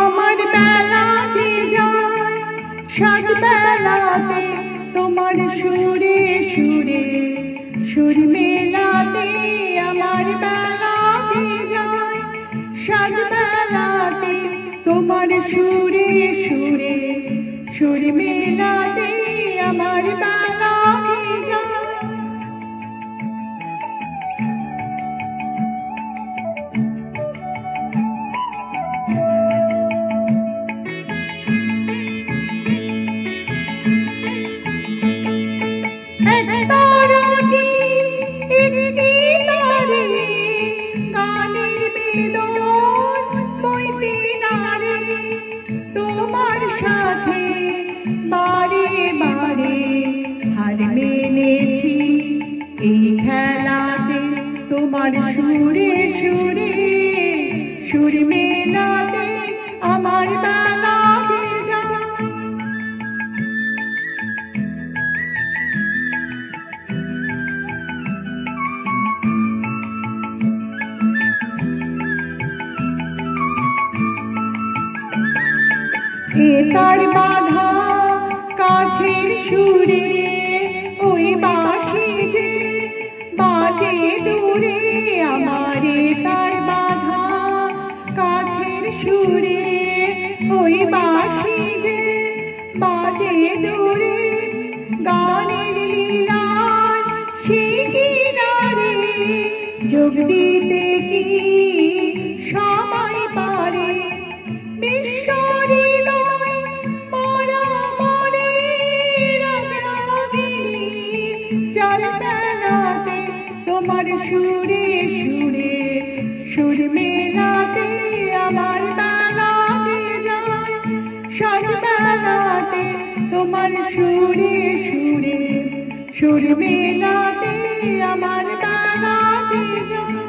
আমার বেলা যে যায় সাজ বেলাতে তোমার সুরে সুরে সুর মেলাতে, আমার বেলা যে যায় সাজ বেলাতে তোমার সুরে সুরে সুর মেলাতে, আমার বেলা যে যায়। তোমার সাথে বারে বারে হার মেনেছি এই খেলাতে, তোমার সুরে সুরে সুর মেলাতে, আমার বেলা যে যায়। তার বাধা কাছের সুরে ওই বাঁশি যে বাজে দূরে, আমার তার বাধা কাছের সুরে ওই বাঁশি যে বাজে দূরে, গানের লীলায় সে কিনারে যোগ দিতে কি সবাই পারে, তোমার সুরে সুরে সুর মেলাতে, আমার বেলা যে যায় সাজ বেলাতে তোমার সুরে সুরে সুর মেলাতে, আমার বেলা যে যায়।